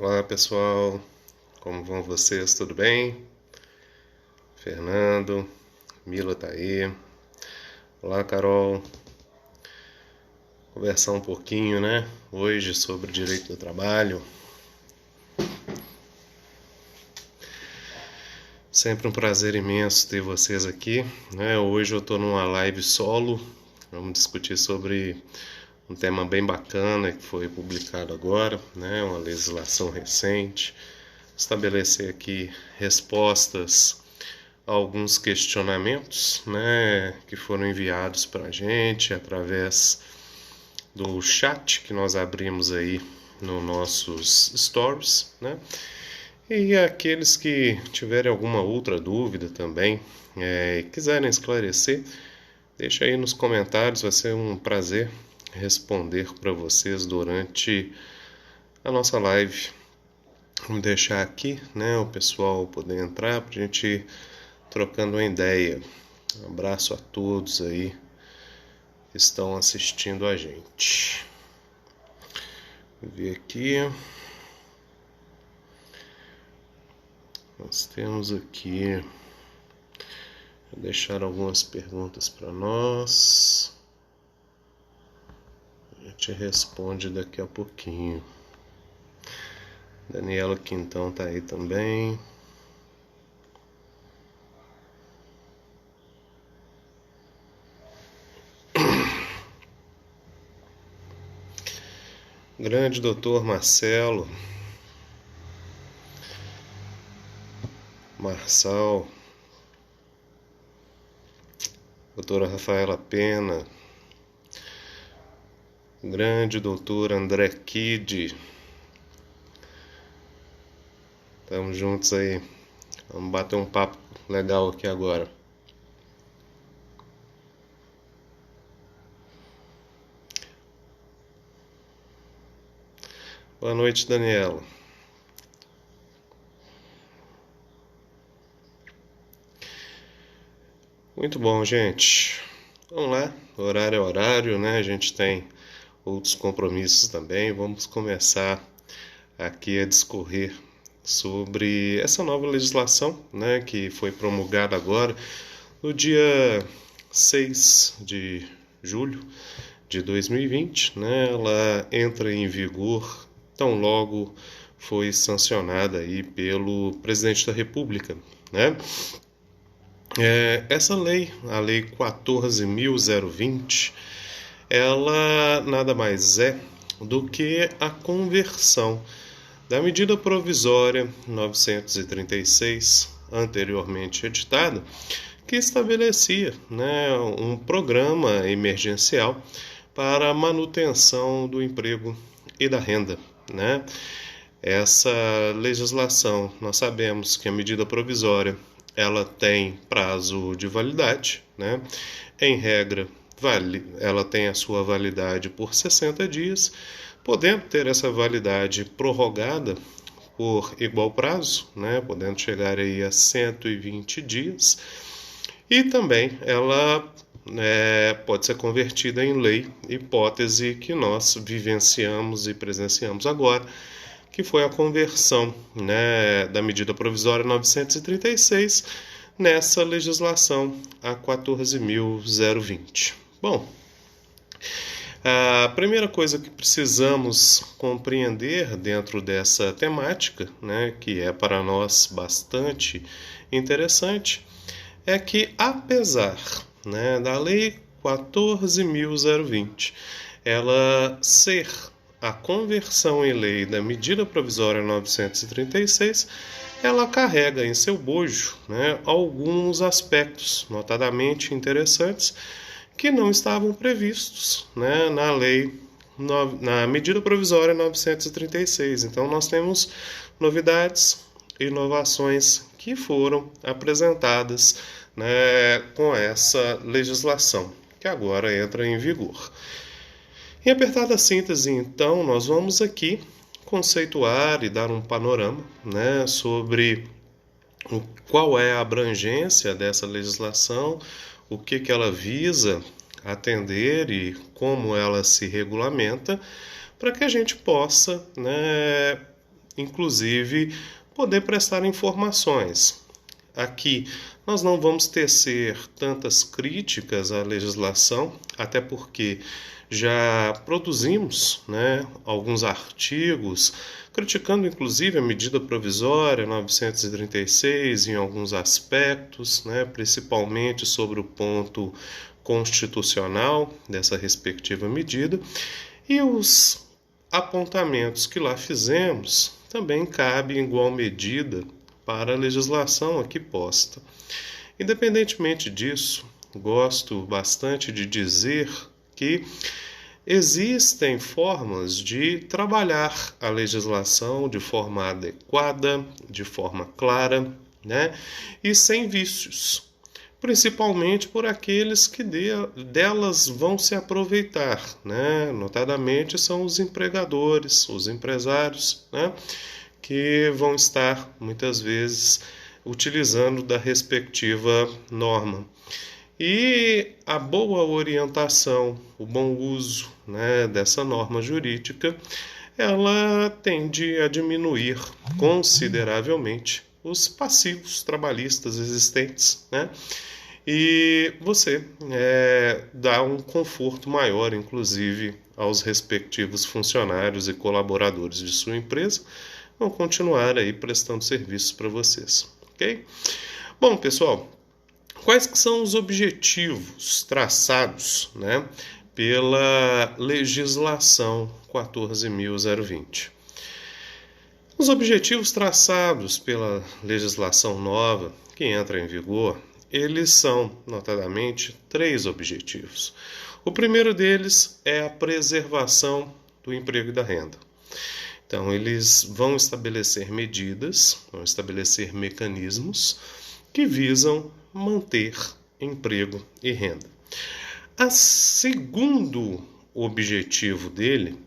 Olá pessoal, como vão vocês? Tudo bem? Fernando, Mila tá aí. Olá Carol, conversar um pouquinho, né? Hoje sobre direito do trabalho. Sempre um prazer imenso ter vocês aqui, né? Hoje eu tô numa live solo, vamos discutir sobre um tema bem bacana que foi publicado agora, né? Uma legislação recente, estabelecer aqui respostas a alguns questionamentos, né, que foram enviados para a gente através do chat que nós abrimos aí nos nossos stories, né? E aqueles que tiverem alguma outra dúvida também, e quiserem esclarecer, deixa aí nos comentários, vai ser um prazer responder para vocês durante a nossa live. Vamos deixar aqui, né, o pessoal poder entrar para a gente ir trocando uma ideia. Um abraço a todos aí que estão assistindo a gente. Vou ver aqui. Nós temos aqui, vou deixar algumas perguntas para nós. A gente responde daqui a pouquinho. Daniela Quintão tá aí também. Grande doutor Marcelo. Marçal. Doutora Rafaela Pena. Grande doutor André Kid. Tamo juntos aí. Vamos bater um papo legal aqui agora. Boa noite, Daniela. Muito bom, gente. Vamos lá. Horário é horário, né? A gente tem outros compromissos também. Vamos começar aqui a discorrer sobre essa nova legislação, né, que foi promulgada agora no dia 6 de julho de 2020, né? Ela entra em vigor tão logo foi sancionada aí pelo presidente da República, né? Essa lei, a Lei 14.020, ela nada mais é do que a conversão da medida provisória 936, anteriormente editada, que estabelecia, né, um programa emergencial para a manutenção do emprego e da renda, né? Essa legislação, nós sabemos que a medida provisória ela tem prazo de validade, né? Em regra, ela tem a sua validade por 60 dias, podendo ter essa validade prorrogada por igual prazo, né? Podendo chegar aí a 120 dias. E também ela pode ser convertida em lei, hipótese que nós vivenciamos e presenciamos agora, que foi a conversão, né, da medida provisória 936 nessa legislação a 14.020. Bom, a primeira coisa que precisamos compreender dentro dessa temática, né, que é para nós bastante interessante, é que apesar, né, da Lei 14.020 ela ser a conversão em lei da medida provisória 936, ela carrega em seu bojo, né, alguns aspectos notadamente interessantes que não estavam previstos, né, na lei, na medida provisória 936. Então nós temos novidades, inovações que foram apresentadas, né, com essa legislação que agora entra em vigor. Em apertada síntese, então, nós vamos aqui conceituar e dar um panorama, né, sobre qual é a abrangência dessa legislação, o que ela visa atender e como ela se regulamenta, para que a gente possa, né, inclusive, poder prestar informações. Aqui nós não vamos tecer tantas críticas à legislação, até porque já produzimos, alguns artigos criticando inclusive a medida provisória 936 em alguns aspectos, principalmente sobre o ponto constitucional dessa respectiva medida, e os apontamentos que lá fizemos também cabem em igual medida para a legislação aqui posta. Independentemente disso, gosto bastante de dizer que existem formas de trabalhar a legislação de forma adequada, de forma clara, e sem vícios, principalmente por aqueles que delas vão se aproveitar, notadamente são os empregadores, os empresários, que vão estar muitas vezes utilizando da respectiva norma. E a boa orientação, o bom uso dessa norma jurídica, ela tende a diminuir consideravelmente os passivos trabalhistas existentes, e você dá um conforto maior, inclusive, aos respectivos funcionários e colaboradores de sua empresa, vão continuar aí prestando serviços para vocês, ok? Bom, pessoal, quais que são os objetivos traçados, pela legislação 14.020? Os objetivos traçados pela legislação nova que entra em vigor, eles são, notadamente, 3 objetivos. O primeiro deles é a preservação do emprego e da renda. Então, eles vão estabelecer medidas, vão estabelecer mecanismos que visam manter emprego e renda. O segundo objetivo dele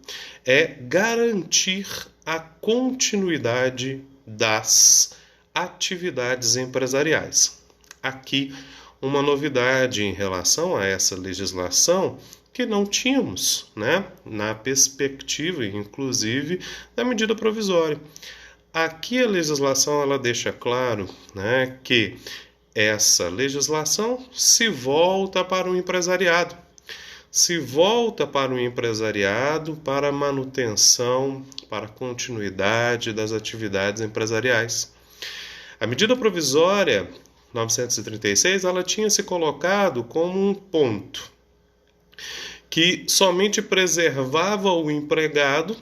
é garantir a continuidade das atividades empresariais. Aqui, uma novidade em relação a essa legislação que não tínhamos, na perspectiva, inclusive, da medida provisória. Aqui a legislação ela deixa claro, que essa legislação se volta para o empresariado. Se volta para o empresariado, para a manutenção, para a continuidade das atividades empresariais. A medida provisória 936, ela tinha se colocado como um ponto que somente preservava o empregado,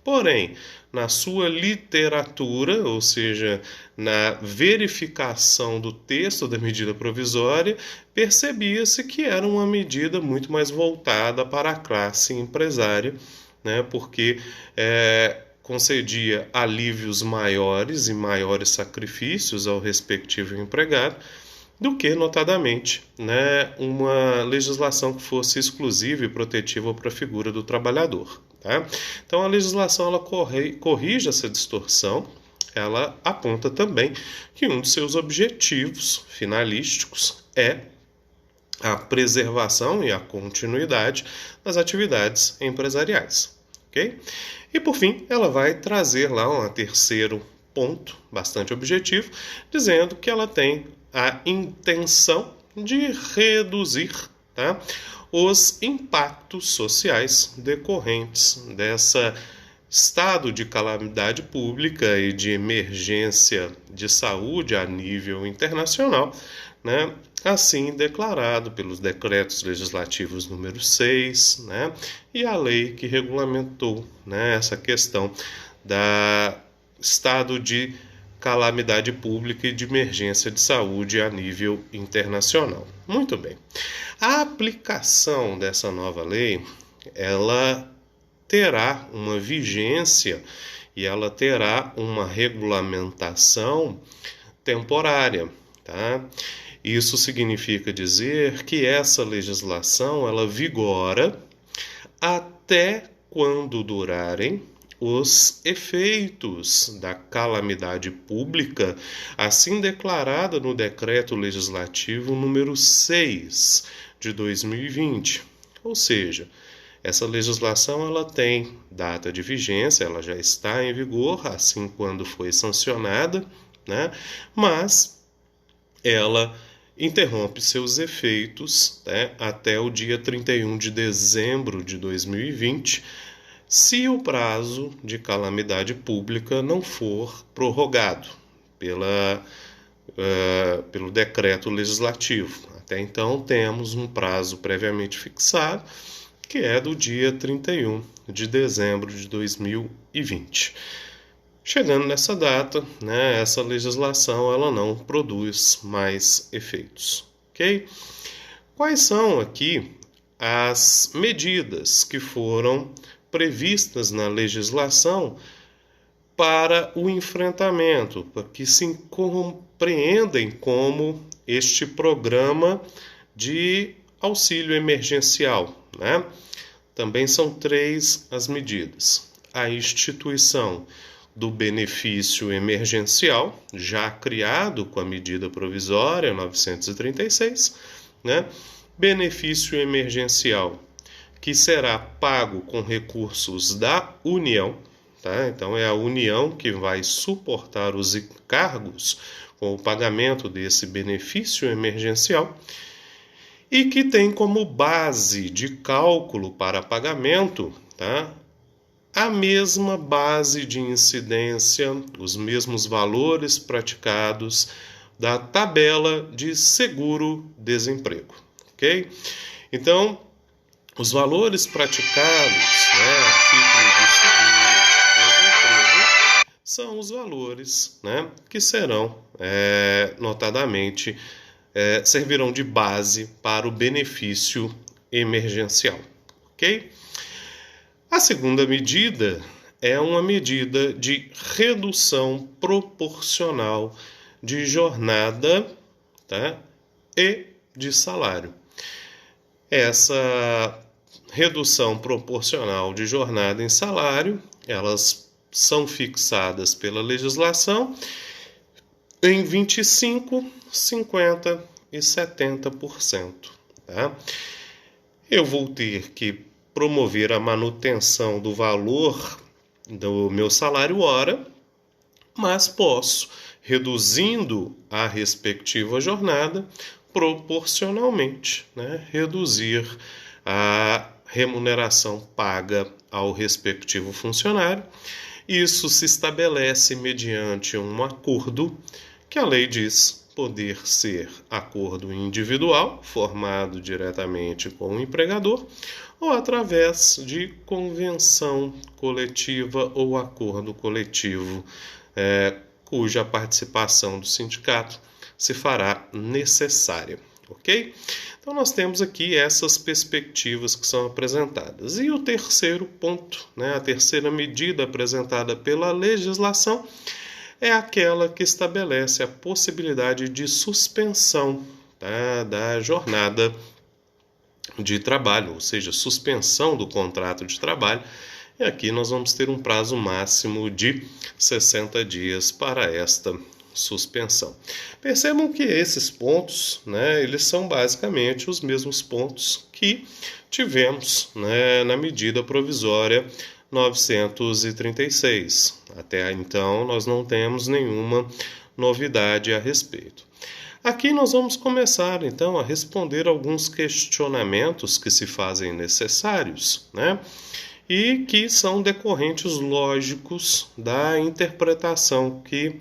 porém, na sua literatura, ou seja, na verificação do texto da medida provisória, percebia-se que era uma medida muito mais voltada para a classe empresária, porque concedia alívios maiores e maiores sacrifícios ao respectivo empregado, do que, notadamente, uma legislação que fosse exclusiva e protetiva para a figura do trabalhador. Tá? Então, a legislação ela corrige essa distorção, ela aponta também que um dos seus objetivos finalísticos é a preservação e a continuidade das atividades empresariais. Okay? E, por fim, ela vai trazer lá um terceiro ponto, bastante objetivo, dizendo que ela tem a intenção de reduzir os impactos sociais decorrentes dessa estado de calamidade pública e de emergência de saúde a nível internacional, assim declarado pelos decretos legislativos número 6, e a lei que regulamentou essa questão da estado de calamidade pública e de emergência de saúde a nível internacional. Muito bem. A aplicação dessa nova lei, ela terá uma vigência e ela terá uma regulamentação temporária, tá? Isso significa dizer que essa legislação, ela vigora até quando durarem os efeitos da calamidade pública, assim declarada no Decreto Legislativo número 6 de 2020. Ou seja, Essa legislação ela tem data de vigência, ela já está em vigor, assim quando foi sancionada, né? Mas ela interrompe seus efeitos, né, até o dia 31 de dezembro de 2020, se o prazo de calamidade pública não for prorrogado pelo decreto legislativo. Até então, temos um prazo previamente fixado, que é do dia 31 de dezembro de 2020. Chegando nessa data, né, essa legislação ela não produz mais efeitos, ok? Quais são aqui as medidas que foram previstas na legislação para o enfrentamento, para que se compreendem como este programa de auxílio emergencial, né? Também são 3 as medidas. A instituição do benefício emergencial, já criado com a medida provisória 936, né? Benefício emergencial que será pago com recursos da União, tá? Então é a União que vai suportar os encargos com o pagamento desse benefício emergencial e que tem como base de cálculo para pagamento, tá? A mesma base de incidência, os mesmos valores praticados da tabela de seguro-desemprego, ok? Então, os valores praticados, né, a título de seguro-desemprego, são os valores, né, que serão, notadamente, servirão de base para o benefício emergencial, ok? A segunda medida é uma medida de redução proporcional de jornada, tá, e de salário. Essa redução proporcional de jornada em salário, elas são fixadas pela legislação em 25%, 50% e 70%. Tá? Eu vou ter que promover a manutenção do valor do meu salário hora, mas posso, reduzindo a respectiva jornada, proporcionalmente, né, reduzir a remuneração paga ao respectivo funcionário. Isso se estabelece mediante um acordo que a lei diz poder ser acordo individual, formado diretamente com o empregador, ou através de convenção coletiva ou acordo coletivo, cuja participação do sindicato se fará necessária, ok? Então nós temos aqui essas perspectivas que são apresentadas. E o terceiro ponto, né, a terceira medida apresentada pela legislação é aquela que estabelece a possibilidade de suspensão, tá, da jornada de trabalho, ou seja, suspensão do contrato de trabalho. E aqui nós vamos ter um prazo máximo de 60 dias para esta suspensão. Percebam que esses pontos, né, eles são basicamente os mesmos pontos que tivemos, né, na medida provisória 936. Até então, nós não temos nenhuma novidade a respeito. Aqui nós vamos começar, então, a responder alguns questionamentos que se fazem necessários, né? E que são decorrentes lógicos da interpretação que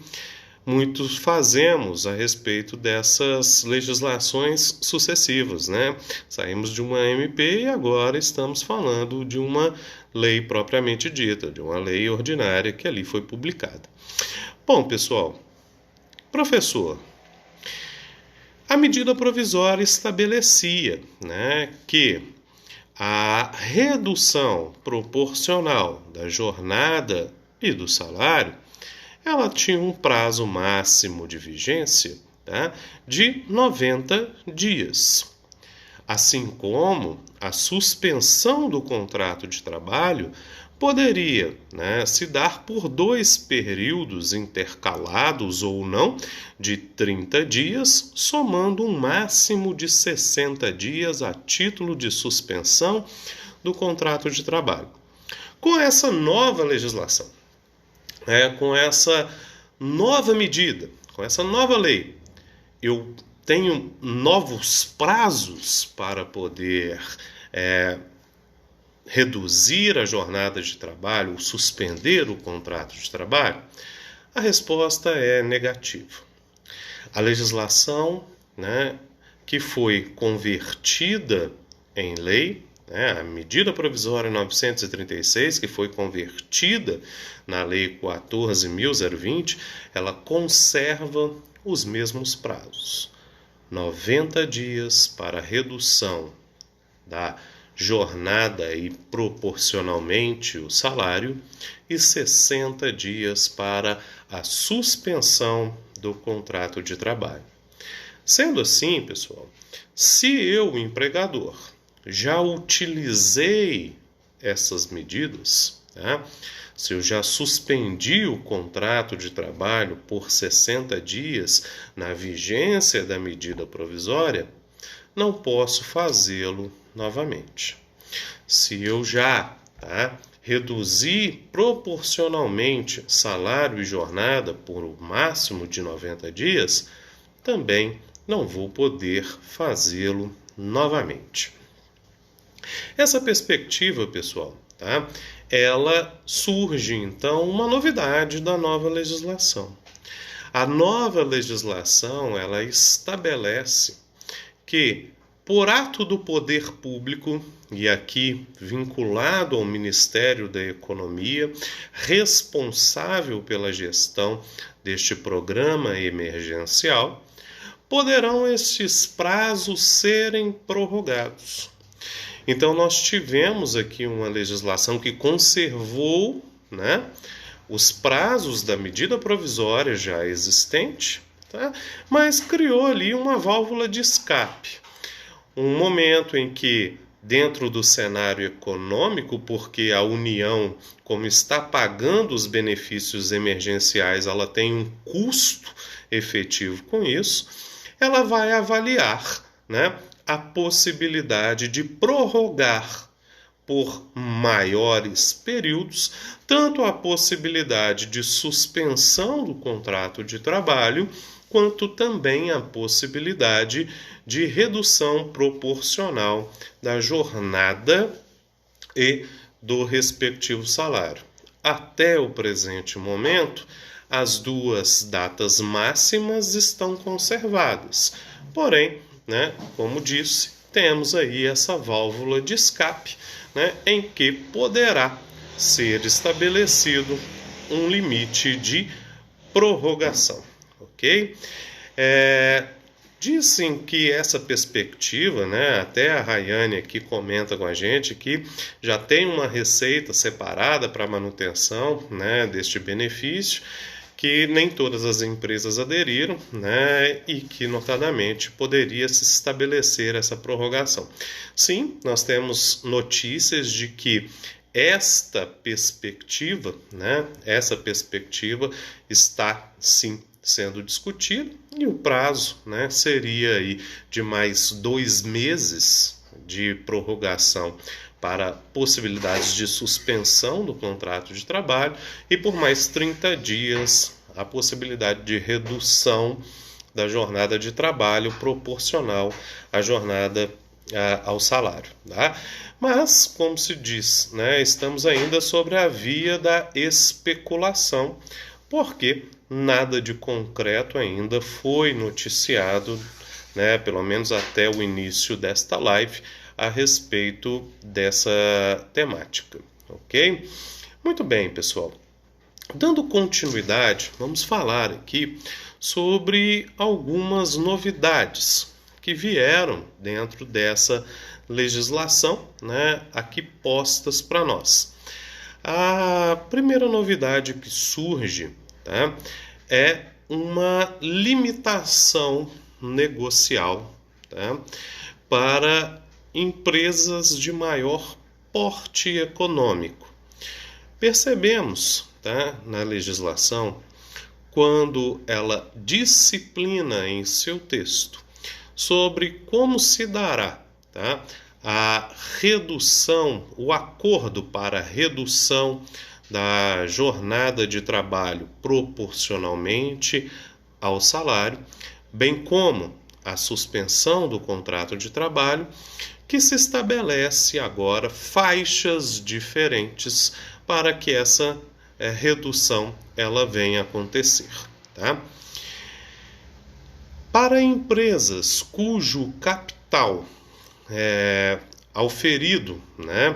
muitos fazemos a respeito dessas legislações sucessivas, né? Saímos de uma MP e agora estamos falando de uma lei propriamente dita, de uma lei ordinária que ali foi publicada. Bom, pessoal, professor, a medida provisória estabelecia, né, que a redução proporcional da jornada e do salário, ela tinha um prazo máximo de vigência, tá, de 90 dias. Assim como a suspensão do contrato de trabalho poderia, né, se dar por 2 períodos intercalados ou não de 30 dias, somando um máximo de 60 dias a título de suspensão do contrato de trabalho. Com essa nova legislação, com essa nova medida, com essa nova lei, eu tenho novos prazos para poder reduzir a jornada de trabalho, suspender o contrato de trabalho? A resposta é negativa. A legislação, que foi convertida em lei, a medida provisória 936, que foi convertida na lei 14.020, ela conserva os mesmos prazos. 90 dias para redução da jornada e proporcionalmente o salário e 60 dias para a suspensão do contrato de trabalho. Sendo assim, pessoal, se eu, empregador, já utilizei essas medidas, se eu já suspendi o contrato de trabalho por 60 dias na vigência da medida provisória, não posso fazê-lo novamente. Se eu já reduzi proporcionalmente salário e jornada por o máximo de 90 dias, também não vou poder fazê-lo novamente. Essa perspectiva, pessoal, ela surge, então, uma novidade da nova legislação. A nova legislação, ela estabelece que, por ato do poder público, e aqui vinculado ao Ministério da Economia, responsável pela gestão deste programa emergencial, poderão estes prazos serem prorrogados. Então, nós tivemos aqui uma legislação que conservou, os prazos da medida provisória já existente, mas criou ali uma válvula de escape. Um momento em que, dentro do cenário econômico, porque a União, como está pagando os benefícios emergenciais, ela tem um custo efetivo com isso, ela vai avaliar, a possibilidade de prorrogar por maiores períodos, tanto a possibilidade de suspensão do contrato de trabalho, quanto também a possibilidade de redução proporcional da jornada e do respectivo salário. Até o presente momento, as duas datas máximas estão conservadas. Porém, como disse, temos aí essa válvula de escape, em que poderá ser estabelecido um limite de prorrogação, ok? Dizem que essa perspectiva, até a Rayane aqui comenta com a gente que já tem uma receita separada para manutenção, deste benefício, que nem todas as empresas aderiram, e que, notadamente, poderia se estabelecer essa prorrogação. Sim, nós temos notícias de que esta perspectiva, essa perspectiva está, sim, sendo discutida, e o prazo, seria aí de mais 2 meses de prorrogação para possibilidades de suspensão do contrato de trabalho e por mais 30 dias a possibilidade de redução da jornada de trabalho proporcional à jornada ao salário. Mas, como se diz, estamos ainda sobre a via da especulação, porque nada de concreto ainda foi noticiado, pelo menos até o início desta live, a respeito dessa temática, ok? Muito bem, pessoal. Dando continuidade, vamos falar aqui sobre algumas novidades que vieram dentro dessa legislação, aqui postas para nós. A primeira novidade que surge, é uma limitação negocial, para empresas de maior porte econômico. Percebemos, tá, na legislação, quando ela disciplina em seu texto sobre como se dará, tá, a redução, o acordo para a redução da jornada de trabalho proporcionalmente ao salário, bem como a suspensão do contrato de trabalho, que se estabelece agora faixas diferentes para que essa redução ela venha a acontecer, tá? Para empresas cujo capital auferido, né,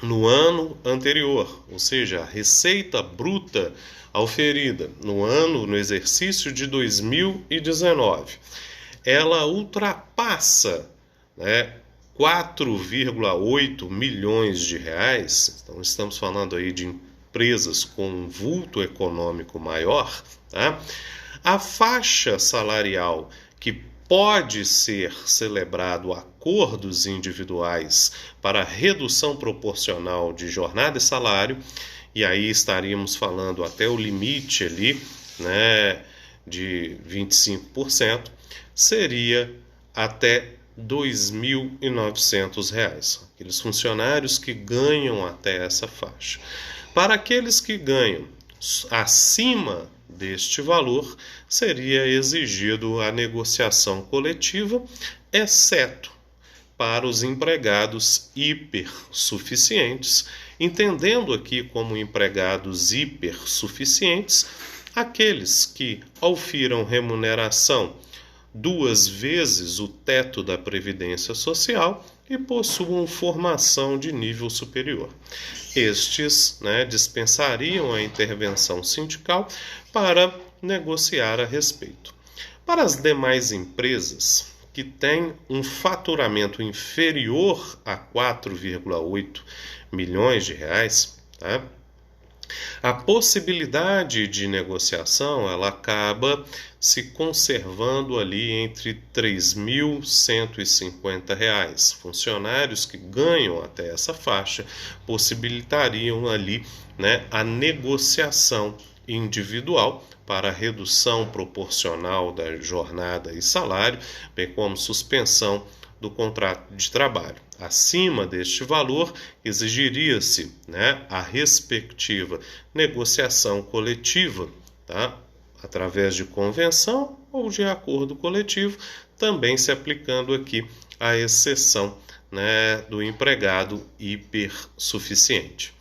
no ano anterior, ou seja, a receita bruta auferida no exercício de 2019, ela ultrapassa, né, 4,8 milhões de reais, então estamos falando aí de empresas com um vulto econômico maior, tá? A faixa salarial que pode ser celebrado acordos individuais para redução proporcional de jornada e salário, e aí estaríamos falando até o limite ali, né, de 25%, seria até R$ 2.900, aqueles funcionários que ganham até essa faixa. Para aqueles que ganham acima deste valor, seria exigido a negociação coletiva, exceto para os empregados hipersuficientes, entendendo aqui como empregados hipersuficientes aqueles que aufiram remuneração 2 vezes o teto da Previdência Social e possuam formação de nível superior. Estes, né, dispensariam a intervenção sindical para negociar a respeito. Para as demais empresas que têm um faturamento inferior a 4,8 milhões de reais, tá? A possibilidade de negociação ela acaba se conservando ali entre R$ 3.150. Funcionários que ganham até essa faixa possibilitariam ali, né, a negociação individual para redução proporcional da jornada e salário, bem como suspensão do contrato de trabalho. Acima deste valor, exigiria-se, né, a respectiva negociação coletiva, tá, através de convenção ou de acordo coletivo, também se aplicando aqui a exceção, né, do empregado hipersuficiente.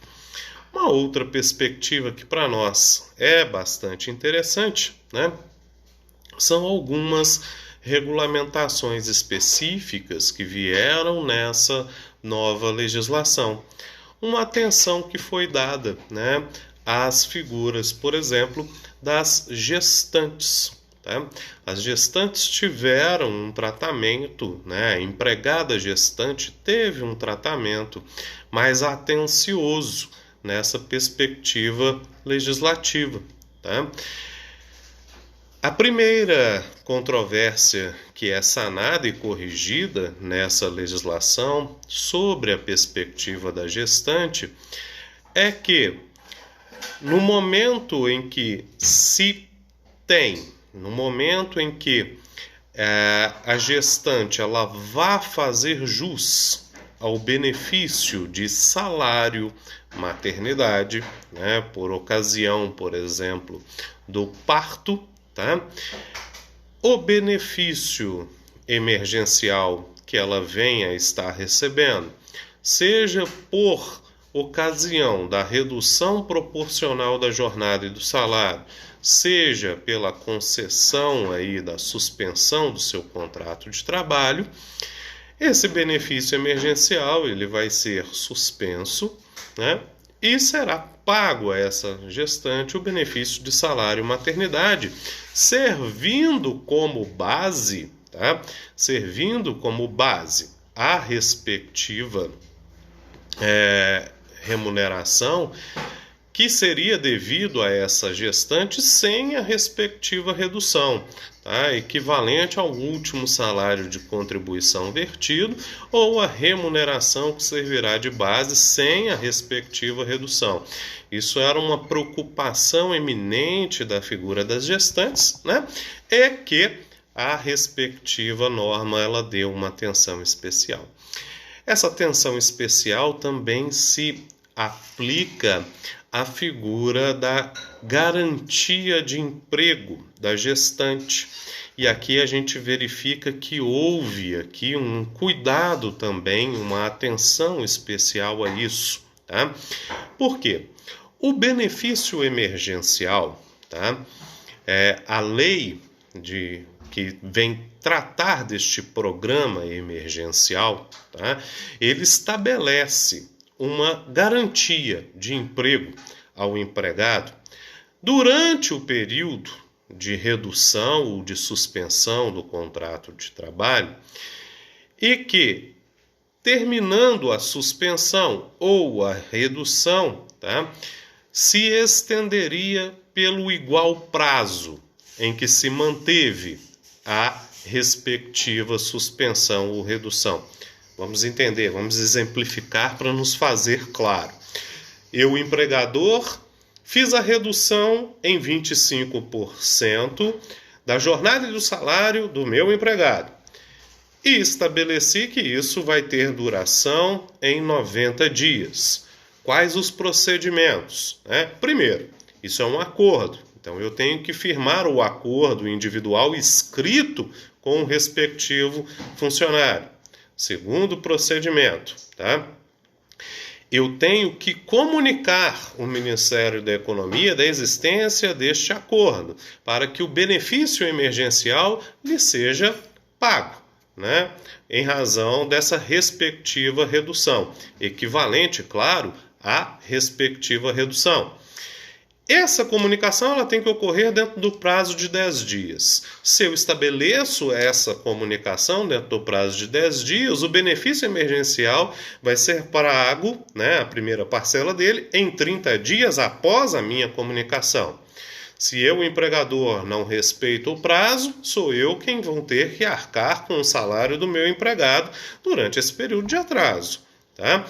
Uma outra perspectiva que para nós é bastante interessante, né, são algumas regulamentações específicas que vieram nessa nova legislação. Uma atenção que foi dada, né, às figuras, por exemplo, das gestantes. Tá? As gestantes tiveram um tratamento, né, a empregada gestante teve um tratamento mais atencioso nessa perspectiva legislativa. Tá? A primeira controvérsia que é sanada e corrigida nessa legislação sobre a perspectiva da gestante é que no momento em que a gestante ela vá fazer jus ao benefício de salário maternidade, né, por ocasião, por exemplo, do parto, tá? O benefício emergencial que ela venha a estar recebendo, seja por ocasião da redução proporcional da jornada e do salário, seja pela concessão aí da suspensão do seu contrato de trabalho, esse benefício emergencial ele vai ser suspenso, né? E será pago a essa gestante o benefício de salário maternidade, servindo como base, tá? Servindo como base a respectiva remuneração que seria devido a essa gestante sem a respectiva redução, tá? Equivalente ao último salário de contribuição vertido ou a remuneração que servirá de base sem a respectiva redução. Isso era uma preocupação eminente da figura das gestantes, né? É que a respectiva norma ela deu uma atenção especial. Essa atenção especial também se aplica à figura da garantia de emprego da gestante. E aqui a gente verifica que houve aqui um cuidado também, uma atenção especial a isso, tá? Por quê? O benefício emergencial, tá? A lei que vem tratar deste programa emergencial, tá? Ele estabelece uma garantia de emprego ao empregado durante o período de redução ou de suspensão do contrato de trabalho e que, terminando a suspensão ou a redução, tá? Se estenderia pelo igual prazo em que se manteve a respectiva suspensão ou redução. Vamos entender, vamos exemplificar para nos fazer claro. Eu, empregador, fiz a redução em 25% da jornada e do salário do meu empregado e estabeleci que isso vai ter duração em 90 dias. Quais os procedimentos? Primeiro, isso é um acordo. Então, eu tenho que firmar o acordo individual escrito com o respectivo funcionário. Segundo procedimento, tá? Eu tenho que comunicar o Ministério da Economia da existência deste acordo, para que o benefício emergencial lhe seja pago, né? Em razão dessa respectiva redução, equivalente, claro, à respectiva redução. Essa comunicação ela tem que ocorrer dentro do prazo de 10 dias. Se eu estabeleço essa comunicação dentro do prazo de 10 dias, o benefício emergencial vai ser pago, né, a primeira parcela dele, em 30 dias após a minha comunicação. Se eu, o empregador, não respeito o prazo, sou eu quem vou ter que arcar com o salário do meu empregado durante esse período de atraso, tá?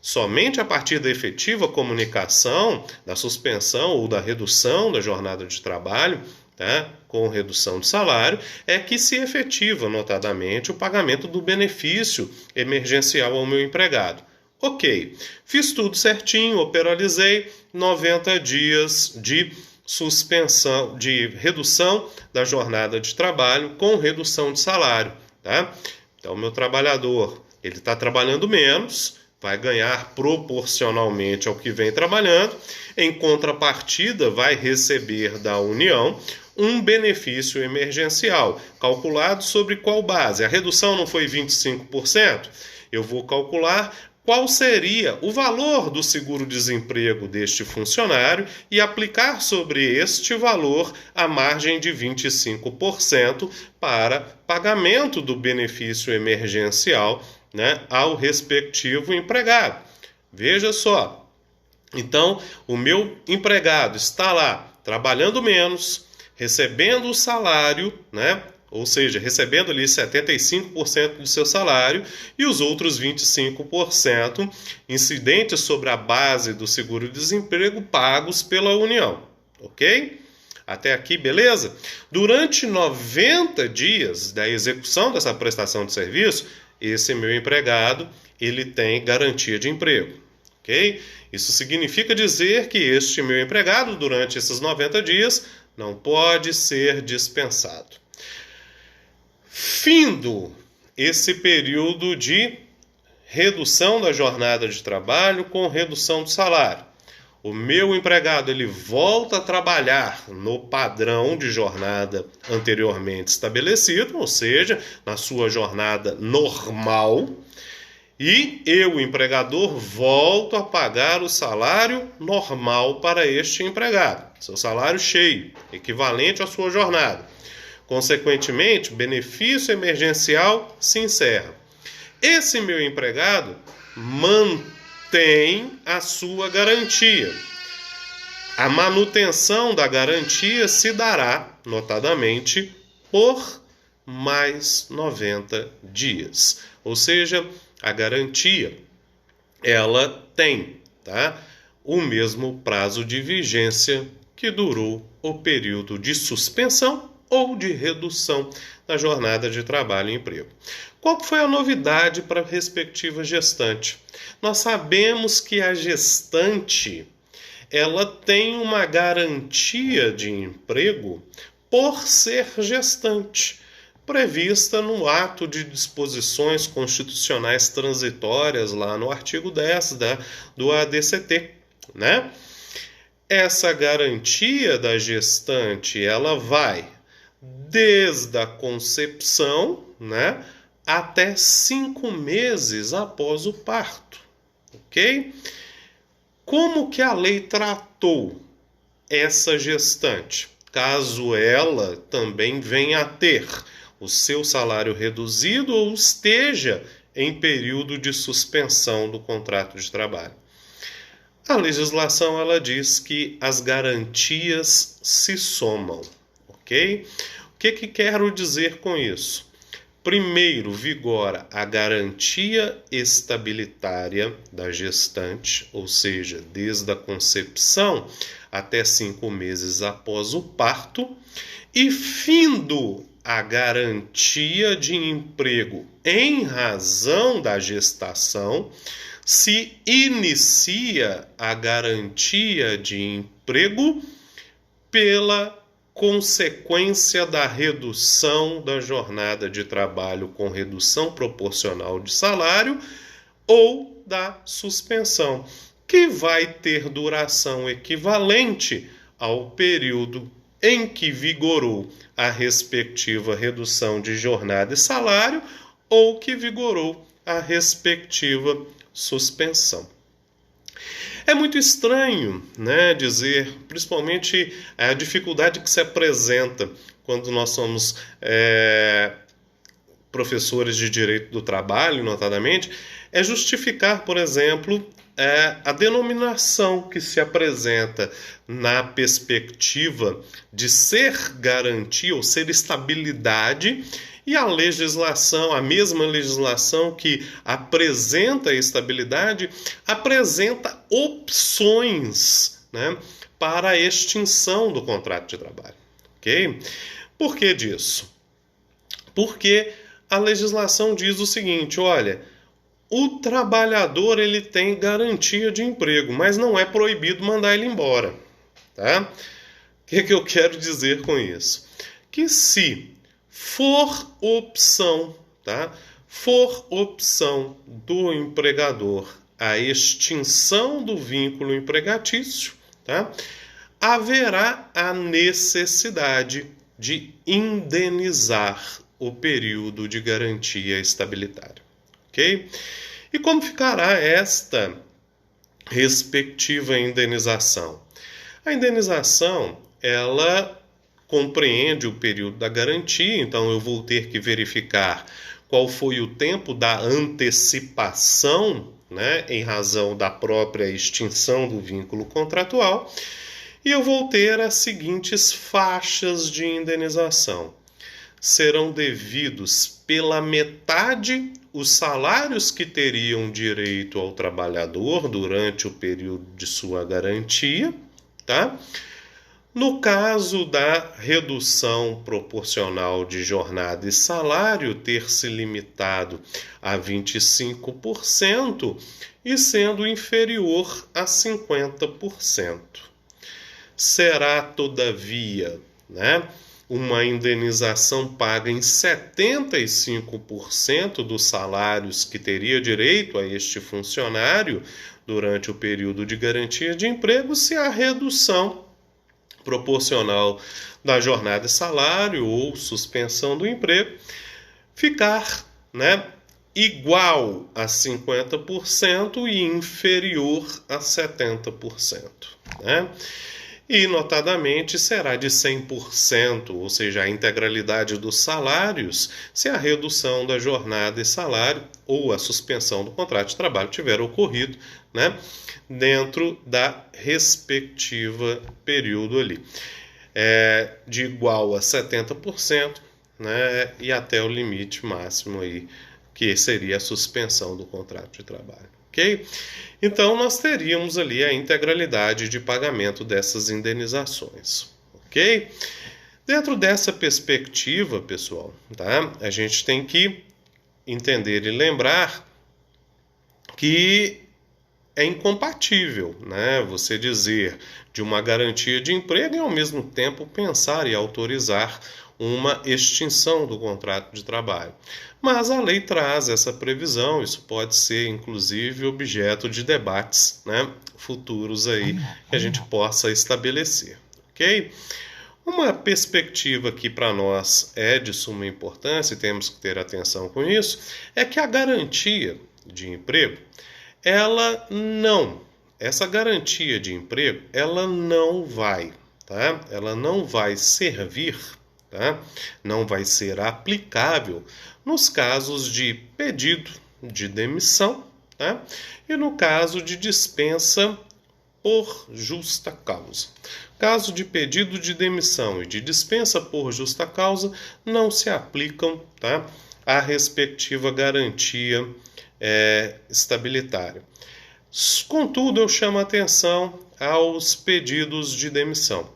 Somente a partir da efetiva comunicação da suspensão ou da redução da jornada de trabalho, tá, com redução de salário, é que se efetiva, notadamente, o pagamento do benefício emergencial ao meu empregado. Ok, fiz tudo certinho, operalizei 90 dias de suspensão, de redução da jornada de trabalho com redução de salário, tá? Então, o meu trabalhador, ele está trabalhando menos, vai ganhar proporcionalmente ao que vem trabalhando, em contrapartida vai receber da União um benefício emergencial, calculado sobre qual base? A redução não foi 25%? Eu vou calcular qual seria o valor do seguro-desemprego deste funcionário e aplicar sobre este valor a margem de 25% para pagamento do benefício emergencial, né, ao respectivo empregado. Veja só. Então, o meu empregado está lá trabalhando menos, recebendo o salário, né? Ou seja, recebendo ali 75% do seu salário e os outros 25% incidentes sobre a base do seguro-desemprego pagos pela União. Ok? Até aqui, beleza? Durante 90 dias da execução dessa prestação de serviço, esse meu empregado, ele tem garantia de emprego, ok? Isso significa dizer que este meu empregado, durante esses 90 dias, não pode ser dispensado. Findo esse período de redução da jornada de trabalho com redução do salário, o meu empregado ele volta a trabalhar no padrão de jornada anteriormente estabelecido, ou seja, na sua jornada normal, e eu, o empregador, volto a pagar o salário normal para este empregado, seu salário cheio, equivalente à sua jornada. Consequentemente, o benefício emergencial se encerra. Esse meu empregado mantém a sua garantia. A manutenção da garantia se dará, notadamente, por mais 90 dias. Ou seja, a garantia, ela tem, tá, o mesmo prazo de vigência que durou o período de suspensão ou de redução da jornada de trabalho e emprego. Qual foi a novidade para a respectiva gestante? Nós sabemos que a gestante, ela tem uma garantia de emprego por ser gestante, prevista no ato de disposições constitucionais transitórias, lá no artigo 10 do ADCT, né? Essa garantia da gestante, ela vai desde a concepção, né, até 5 meses após o parto, ok? Como que a lei tratou essa gestante? Caso ela também venha a ter o seu salário reduzido ou esteja em período de suspensão do contrato de trabalho. A legislação, ela diz que as garantias se somam, ok? O que quero dizer com isso? Primeiro, vigora a garantia estabilitária da gestante, ou seja, desde a concepção até 5 meses após o parto, e findo a garantia de emprego em razão da gestação, se inicia a garantia de emprego pela consequência da redução da jornada de trabalho com redução proporcional de salário ou da suspensão, que vai ter duração equivalente ao período em que vigorou a respectiva redução de jornada e salário ou que vigorou a respectiva suspensão. É muito estranho, né, dizer, principalmente a dificuldade que se apresenta quando nós somos professores de direito do trabalho, notadamente, é justificar, por exemplo, a denominação que se apresenta na perspectiva de ser garantia ou ser estabilidade, e a legislação, a mesma legislação que apresenta a estabilidade, apresenta opções, né, para a extinção do contrato de trabalho. Ok? Por que disso? Porque a legislação diz o seguinte, olha, o trabalhador, ele tem garantia de emprego, mas não é proibido mandar ele embora. Tá? O que eu quero dizer com isso? Que se for opção, tá? For opção do empregador a extinção do vínculo empregatício, tá? Haverá a necessidade de indenizar o período de garantia estabilitária, ok? E como ficará esta respectiva indenização? A indenização, ela compreende o período da garantia, então eu vou ter que verificar qual foi o tempo da antecipação, né, em razão da própria extinção do vínculo contratual, e eu vou ter as seguintes faixas de indenização. Serão devidos pela metade os salários que teriam direito ao trabalhador durante o período de sua garantia, tá? No caso da redução proporcional de jornada e salário ter se limitado a 25% e sendo inferior a 50%. Será, todavia, né, uma indenização paga em 75% dos salários que teria direito a este funcionário durante o período de garantia de emprego se a redução proporcional da jornada e salário ou suspensão do emprego ficar, né, igual a 50% e inferior a 70%. Né? e, notadamente, será de 100%, ou seja, a integralidade dos salários, se a redução da jornada e salário ou a suspensão do contrato de trabalho tiver ocorrido, né, dentro da respectiva período ali. De igual a 70%, né, e até o limite máximo aí, que seria a suspensão do contrato de trabalho. Ok? Então, nós teríamos ali a integralidade de pagamento dessas indenizações. Ok? Dentro dessa perspectiva, pessoal, tá, a gente tem que entender e lembrar que é incompatível, né, você dizer de uma garantia de emprego e, ao mesmo tempo, pensar e autorizar uma extinção do contrato de trabalho. Mas a lei traz essa previsão, isso pode ser, inclusive, objeto de debates, né, futuros aí que a gente possa estabelecer, ok? Uma perspectiva que para nós é de suma importância, e temos que ter atenção com isso, é que a garantia de emprego, essa garantia de emprego, ela não vai, tá? Ela não vai servir, tá? Não vai ser aplicável nos casos de pedido de demissão, tá? E no caso de dispensa por justa causa. Caso de pedido de demissão e de dispensa por justa causa, não se aplicam, tá, a respectiva garantia estabilitária. Contudo, eu chamo a atenção aos pedidos de demissão.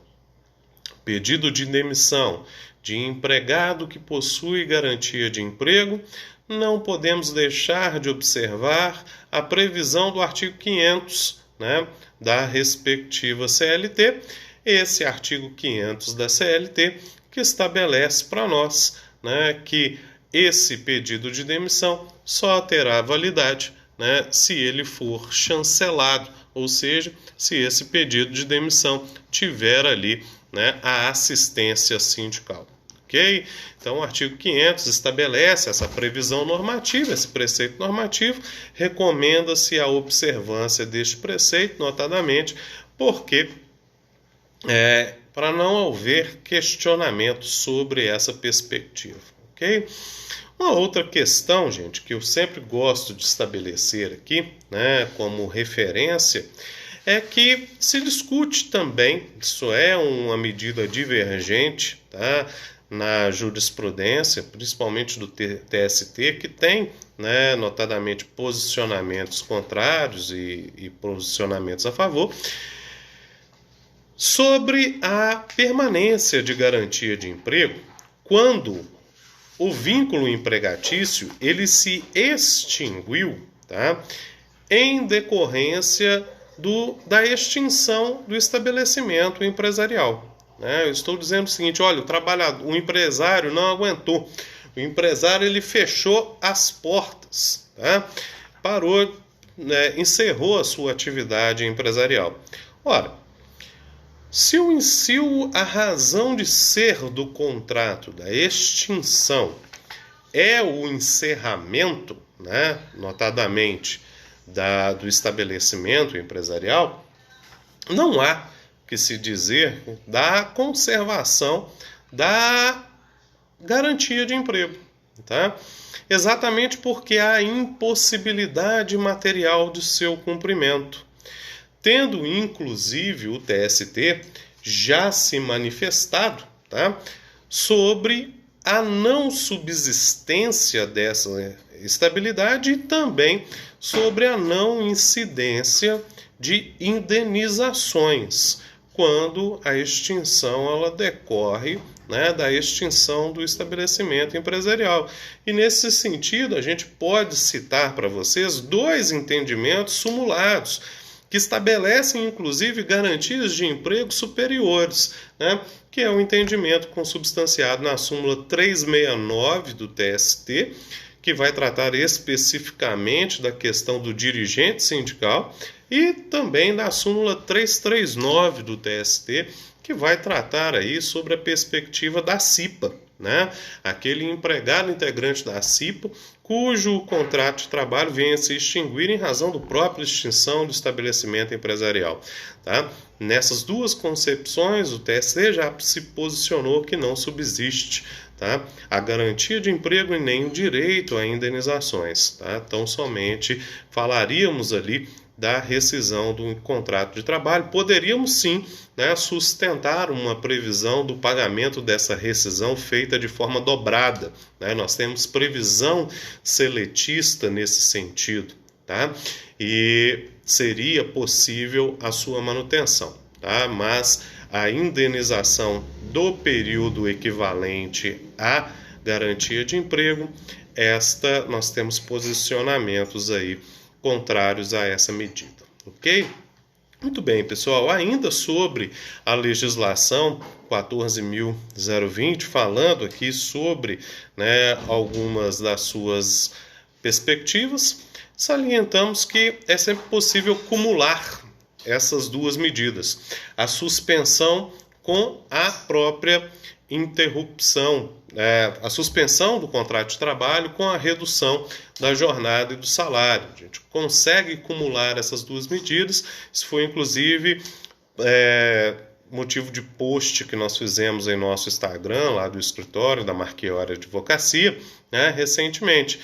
Pedido de demissão de empregado que possui garantia de emprego, não podemos deixar de observar a previsão do artigo 500, né, da respectiva CLT, esse artigo 500 da CLT, que estabelece para nós, né, que esse pedido de demissão só terá validade, né, se ele for chancelado, ou seja, se esse pedido de demissão tiver ali, né, a assistência sindical. Ok? Então, o artigo 500 estabelece essa previsão normativa, esse preceito normativo, recomenda-se a observância deste preceito, notadamente, porque para não haver questionamento sobre essa perspectiva. Ok? Uma outra questão, gente, que eu sempre gosto de estabelecer aqui, né, como referência, é que se discute também, isso é uma medida divergente, tá, na jurisprudência, principalmente do TST, que tem, né, notadamente posicionamentos contrários e posicionamentos a favor, sobre a permanência de garantia de emprego quando o vínculo empregatício ele se extinguiu, tá, em decorrência da extinção do estabelecimento empresarial. Eu estou dizendo o seguinte, olha, o empresário não aguentou, o empresário ele fechou as portas, tá? Parou, né, encerrou a sua atividade empresarial. Ora, se a razão de ser do contrato, da extinção, é o encerramento, né, notadamente, do estabelecimento empresarial, não há que se dizer da conservação da garantia de emprego, tá? Exatamente porque há impossibilidade material de seu cumprimento, tendo inclusive o TST já se manifestado, tá, sobre a não subsistência dessa estabilidade e também sobre a não incidência de indenizações quando a extinção ela decorre, né, da extinção do estabelecimento empresarial. E nesse sentido, a gente pode citar para vocês dois entendimentos sumulados que estabelecem, inclusive, garantias de emprego superiores, né, que é o entendimento consubstanciado na súmula 369 do TST, que vai tratar especificamente da questão do dirigente sindical, e também da súmula 339 do TST, que vai tratar aí sobre a perspectiva da CIPA, né? Aquele empregado integrante da CIPA cujo contrato de trabalho venha a se extinguir em razão do próprio extinção do estabelecimento empresarial, tá? Nessas duas concepções, o TSE já se posicionou que não subsiste, tá, a garantia de emprego e nem o direito a indenizações, tá? Então, somente falaríamos ali da rescisão do contrato de trabalho. Poderíamos sim, né, sustentar uma previsão do pagamento dessa rescisão feita de forma dobrada, né? Nós temos previsão seletista nesse sentido, tá? E seria possível a sua manutenção, tá? Mas a indenização do período equivalente à garantia de emprego, esta nós temos posicionamentos aí contrários a essa medida, ok? Muito bem, pessoal, ainda sobre a legislação 14.020, falando aqui sobre, né, algumas das suas perspectivas, salientamos que é sempre possível cumular essas duas medidas, a suspensão com a própria interrupção, a suspensão do contrato de trabalho com a redução da jornada e do salário. A gente consegue acumular essas duas medidas. Isso foi, inclusive, motivo de post que nós fizemos em nosso Instagram, lá do escritório da Marchiori Advocacia, né, recentemente.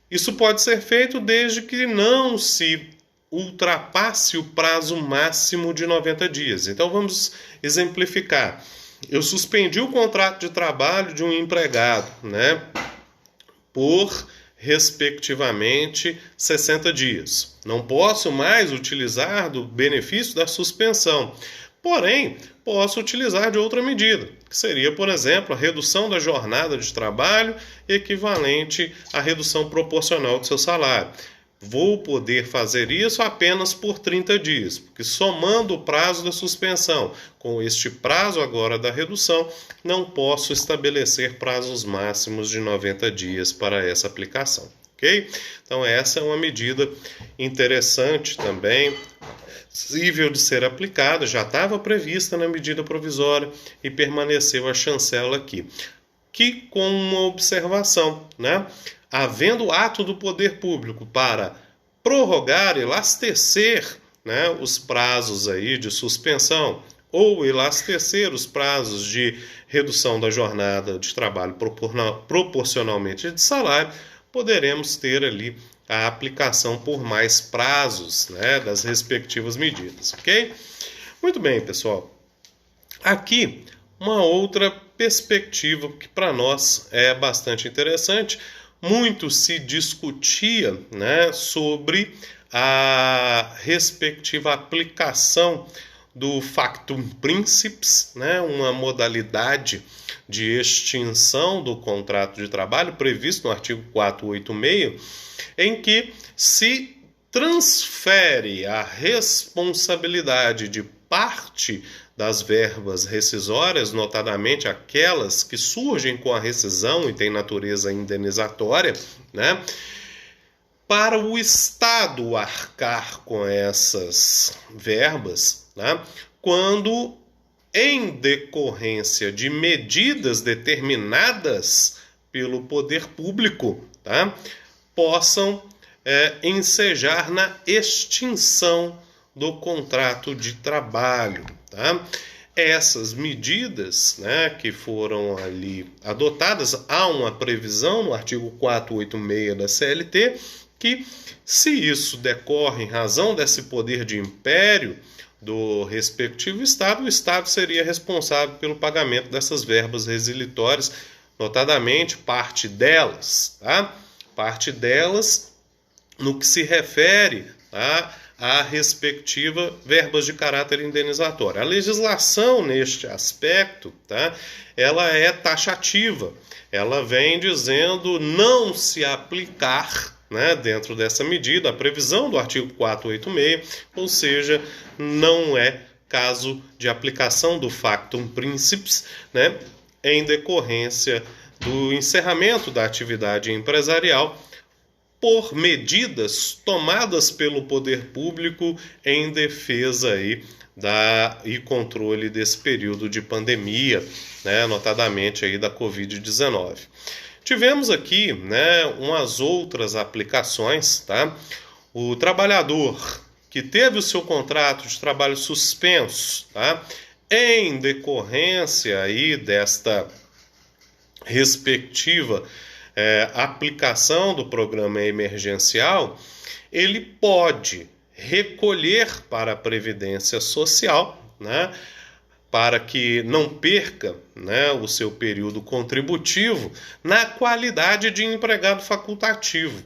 Isso pode ser feito desde que não se ultrapasse o prazo máximo de 90 dias. Então, vamos exemplificar. Eu suspendi o contrato de trabalho de um empregado, né, por, respectivamente, 60 dias. Não posso mais utilizar do benefício da suspensão. Porém, posso utilizar de outra medida, que seria, por exemplo, a redução da jornada de trabalho equivalente à redução proporcional do seu salário. Vou poder fazer isso apenas por 30 dias, porque somando o prazo da suspensão com este prazo agora da redução, não posso estabelecer prazos máximos de 90 dias para essa aplicação, ok? Então essa é uma medida interessante também, possível de ser aplicada, já estava prevista na medida provisória e permaneceu a chancela aqui. Que com uma observação, né? Havendo ato do poder público para prorrogar, elastecer, né, os prazos aí de suspensão ou elastecer os prazos de redução da jornada de trabalho proporcionalmente de salário, poderemos ter ali a aplicação por mais prazos, né, das respectivas medidas, ok? Muito bem, pessoal. Aqui, uma outra perspectiva que para nós é bastante interessante. Muito se discutia, né, sobre a respectiva aplicação do factum principis, né, uma modalidade de extinção do contrato de trabalho previsto no artigo 486, em que se transfere a responsabilidade de parte das verbas rescisórias, notadamente aquelas que surgem com a rescisão e têm natureza indenizatória, né, para o Estado arcar com essas verbas, né, quando, em decorrência de medidas determinadas pelo poder público, tá, possam ensejar na extinção do contrato de trabalho, tá? Essas medidas, né, que foram ali adotadas, há uma previsão no artigo 486 da CLT que, se isso decorre em razão desse poder de império do respectivo Estado, o Estado seria responsável pelo pagamento dessas verbas resilitórias, notadamente parte delas, tá? Parte delas no que se refere, tá, a respectiva verbas de caráter indenizatório. A legislação neste aspecto, tá, ela é taxativa. Ela vem dizendo não se aplicar, né, dentro dessa medida a previsão do artigo 486, ou seja, não é caso de aplicação do factum principis, né, em decorrência do encerramento da atividade empresarial por medidas tomadas pelo poder público em defesa aí e controle desse período de pandemia, né, notadamente aí da Covid-19. Tivemos aqui, né, umas outras aplicações, tá? O trabalhador que teve o seu contrato de trabalho suspenso, tá? Em decorrência aí desta respectiva aplicação do programa emergencial, ele pode recolher para a Previdência Social, né, para que não perca, né, o seu período contributivo na qualidade de empregado facultativo.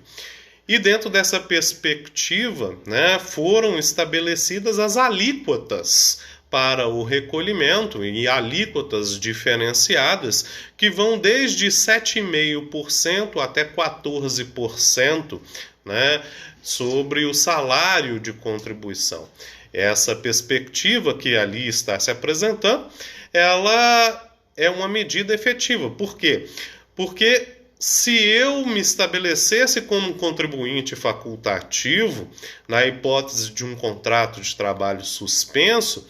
E dentro dessa perspectiva, né, foram estabelecidas as alíquotas para o recolhimento e alíquotas diferenciadas que vão desde 7,5% até 14%, né, sobre o salário de contribuição. Essa perspectiva que ali está se apresentando, ela é uma medida efetiva. Por quê? Porque se eu me estabelecesse como contribuinte facultativo, na hipótese de um contrato de trabalho suspenso,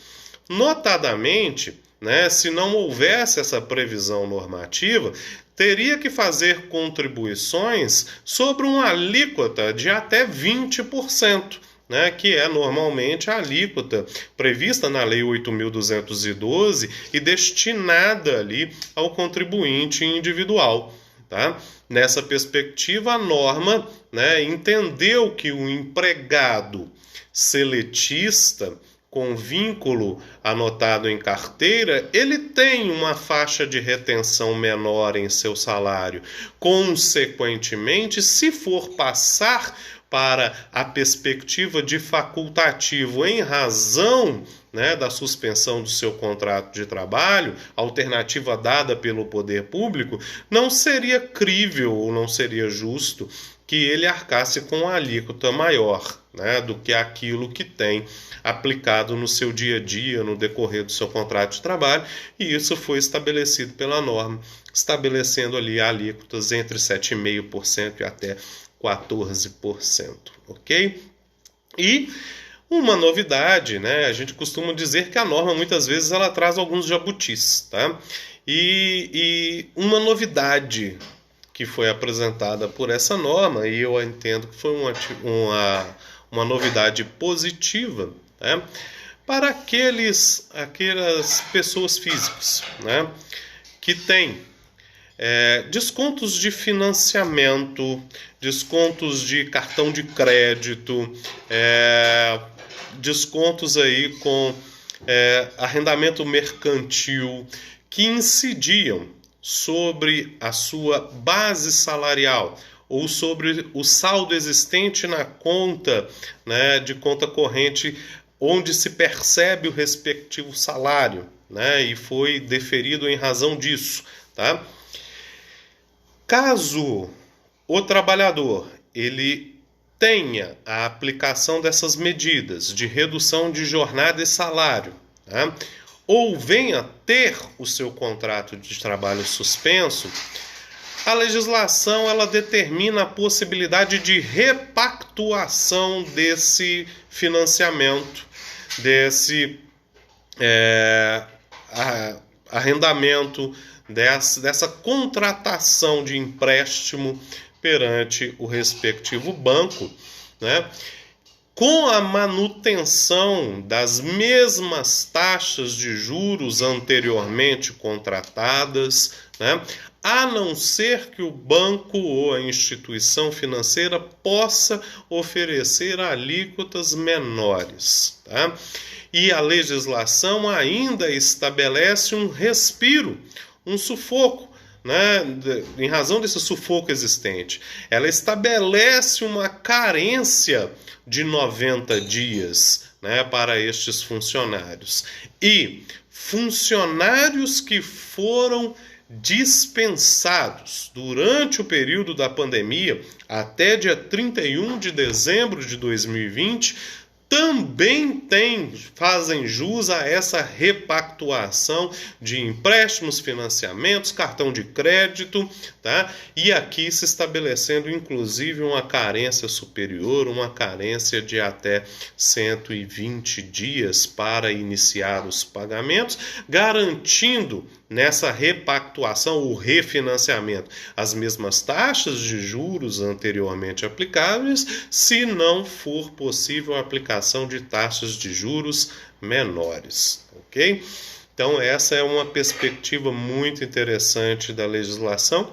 notadamente, né, se não houvesse essa previsão normativa, teria que fazer contribuições sobre uma alíquota de até 20%, né, que é normalmente a alíquota prevista na Lei 8.212 e destinada ali ao contribuinte individual. Tá? Nessa perspectiva, a norma, né, entendeu que o empregado seletista com vínculo anotado em carteira, ele tem uma faixa de retenção menor em seu salário. Consequentemente, se for passar para a perspectiva de facultativo em razão, né, da suspensão do seu contrato de trabalho, alternativa dada pelo poder público, não seria crível ou não seria justo que ele arcasse com uma alíquota maior, né, do que aquilo que tem aplicado no seu dia a dia, no decorrer do seu contrato de trabalho, e isso foi estabelecido pela norma, estabelecendo ali alíquotas entre 7,5% e até 14%, ok? E uma novidade, né? A gente costuma dizer que a norma muitas vezes ela traz alguns jabutis, tá? E uma novidade que foi apresentada por essa norma, e eu entendo que foi uma novidade positiva, né, para aquelas pessoas físicas, né, que têm descontos de financiamento, descontos de cartão de crédito, descontos aí com arrendamento mercantil, que incidiam sobre a sua base salarial ou sobre o saldo existente na conta, né, de conta corrente, onde se percebe o respectivo salário, né, e foi deferido em razão disso, tá? Caso o trabalhador ele tenha a aplicação dessas medidas de redução de jornada e salário, tá, ou venha ter o seu contrato de trabalho suspenso, a legislação ela determina a possibilidade de repactuação desse financiamento, desse arrendamento, dessa contratação de empréstimo perante o respectivo banco, né, com a manutenção das mesmas taxas de juros anteriormente contratadas, né, a não ser que o banco ou a instituição financeira possa oferecer alíquotas menores, tá? E a legislação ainda estabelece um respiro, um sufoco, né, em razão desse sufoco existente. Ela estabelece uma carência de 90 dias, né, para estes funcionários. E funcionários que foram dispensados durante o período da pandemia até dia 31 de dezembro de 2020 também fazem jus a essa repactuação de empréstimos, financiamentos, cartão de crédito, tá? E aqui se estabelecendo inclusive uma carência superior, uma carência de até 120 dias para iniciar os pagamentos, garantindo nessa repactuação, o refinanciamento, as mesmas taxas de juros anteriormente aplicáveis, se não for possível a aplicação de taxas de juros menores, ok? Então essa é uma perspectiva muito interessante da legislação,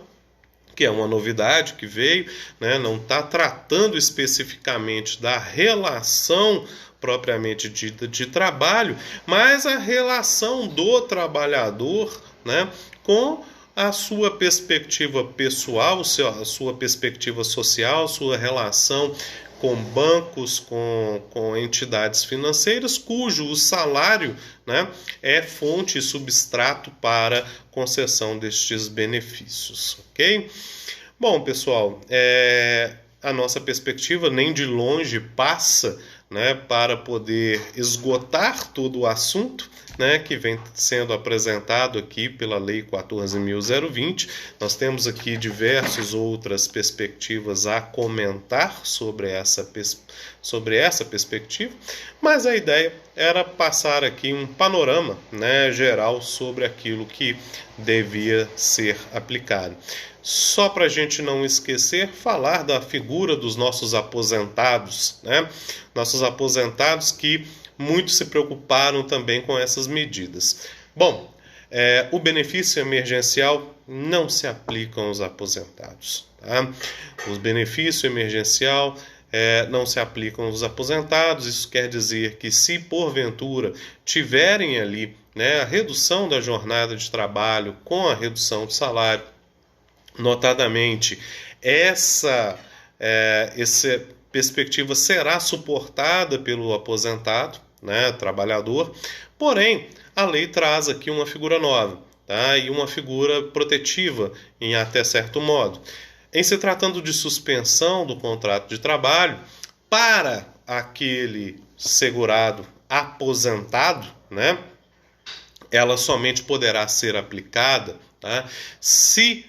que é uma novidade que veio, né? Não está tratando especificamente da relação propriamente dita de trabalho, mas a relação do trabalhador, né, com a sua perspectiva pessoal, a sua perspectiva social, sua relação com bancos, com entidades financeiras, cujo salário, né, é fonte e substrato para concessão destes benefícios, ok? Bom, pessoal, a nossa perspectiva nem de longe passa, né, para poder esgotar todo o assunto, né, que vem sendo apresentado aqui pela Lei 14.020. Nós temos aqui diversas outras perspectivas a comentar sobre essa perspectiva, mas a ideia era passar aqui um panorama, né, geral sobre aquilo que devia ser aplicado. Só para a gente não esquecer, falar da figura dos nossos aposentados, né? Nossos aposentados que muito se preocuparam também com essas medidas. Bom, o benefício emergencial não se aplica aos aposentados, tá? O benefício emergencial não se aplicam aos aposentados. Isso quer dizer que se porventura tiverem ali, né, a redução da jornada de trabalho com a redução do salário, notadamente, essa perspectiva será suportada pelo aposentado, né, trabalhador, porém, a lei traz aqui uma figura nova, tá, e uma figura protetiva em até certo modo. Em se tratando de suspensão do contrato de trabalho, para aquele segurado aposentado, né, ela somente poderá ser aplicada, tá, se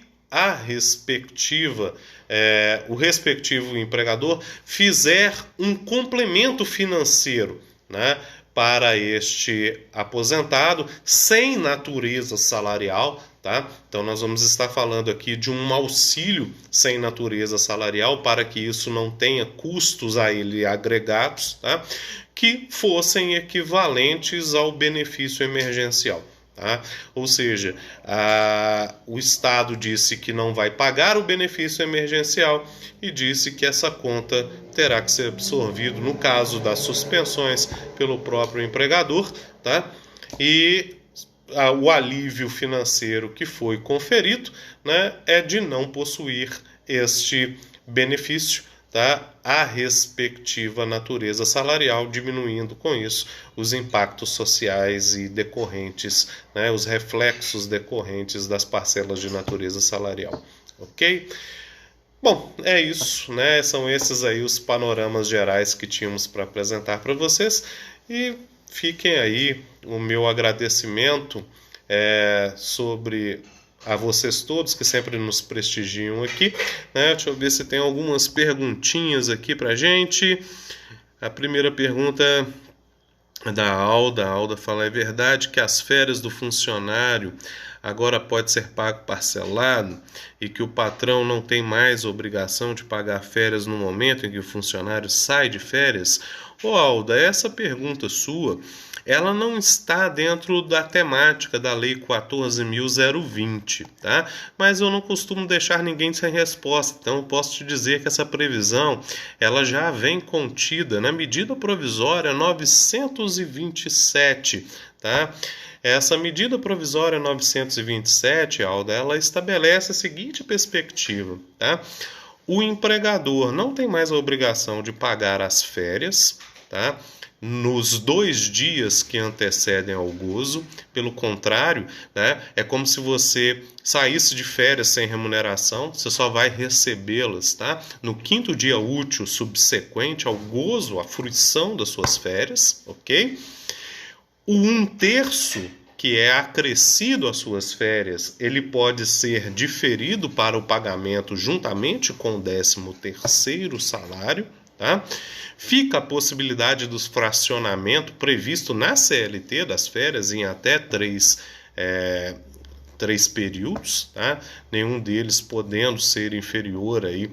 o respectivo empregador fizer um complemento financeiro, né, para este aposentado sem natureza salarial, tá? Então nós vamos estar falando aqui de um auxílio sem natureza salarial para que isso não tenha custos a ele agregados, tá? Que fossem equivalentes ao benefício emergencial. Tá? Ou seja, o Estado disse que não vai pagar o benefício emergencial e disse que essa conta terá que ser absorvida, no caso das suspensões, pelo próprio empregador, tá? E o alívio financeiro que foi conferido, né, é de não possuir este benefício, tá? A respectiva natureza salarial, diminuindo com isso os impactos sociais e decorrentes, né, os reflexos decorrentes das parcelas de natureza salarial, ok? Bom, é isso, né? São esses aí os panoramas gerais que tínhamos para apresentar para vocês, e fiquem aí o meu agradecimento sobre a vocês todos que sempre nos prestigiam aqui, né? Deixa eu ver se tem algumas perguntinhas aqui pra gente. A primeira pergunta é da Alda. A Alda fala: é verdade que as férias do funcionário agora pode ser pago parcelado e que o patrão não tem mais obrigação de pagar férias no momento em que o funcionário sai de férias? Ô Alda, essa pergunta sua, ela não está dentro da temática da Lei 14.020, tá? Mas eu não costumo deixar ninguém sem resposta, então eu posso te dizer que essa previsão, ela já vem contida na medida provisória 927, tá? Essa medida provisória 927, Alda, ela estabelece a seguinte perspectiva, tá? O empregador não tem mais a obrigação de pagar as férias, tá? nos 2 dias que antecedem ao gozo. Pelo contrário, né, é como se você saísse de férias sem remuneração, você só vai recebê-las, tá? No 5º dia útil subsequente ao gozo, à fruição das suas férias, ok? O 1/3, que é acrescido às suas férias, ele pode ser diferido para o pagamento juntamente com o 13º salário, tá? Fica a possibilidade do fracionamento previsto na CLT das férias em até 3 períodos, tá? Nenhum deles podendo ser inferior aí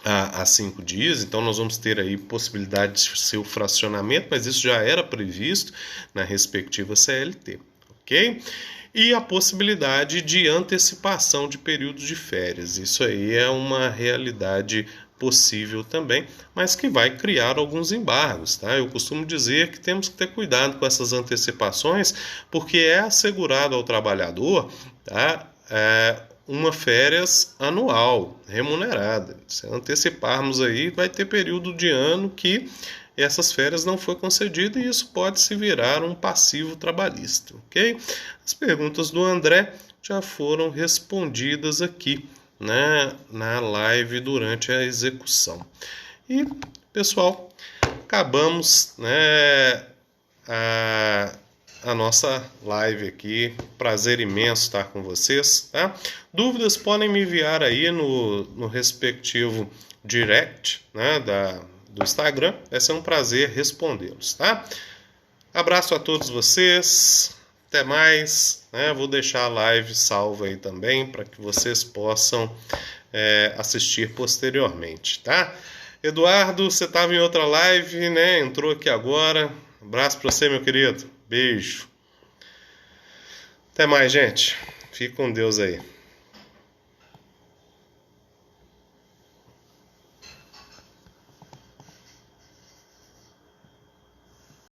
a 5 dias, então nós vamos ter aí possibilidade de ser o fracionamento, mas isso já era previsto na respectiva CLT, ok? E a possibilidade de antecipação de períodos de férias, isso aí é uma realidade possível também, mas que vai criar alguns embargos, tá? Eu costumo dizer que temos que ter cuidado com essas antecipações, porque é assegurado ao trabalhador, tá? Uma férias anual, remunerada. Se anteciparmos aí, vai ter período de ano que essas férias não foi concedido e isso pode se virar um passivo trabalhista, ok? As perguntas do André já foram respondidas aqui, né, na live durante a execução. E, pessoal, acabamos, né, a nossa live aqui. Prazer imenso estar com vocês, tá? Dúvidas podem me enviar aí no respectivo direct, né, do Instagram. Vai ser um prazer respondê-los, tá? Abraço a todos vocês. Até mais, né? Vou deixar a live salva aí também para que vocês possam assistir posteriormente, tá? Eduardo, você estava em outra live, né? Entrou aqui agora. Abraço para você, meu querido. Beijo. Até mais, gente. Fique com Deus aí.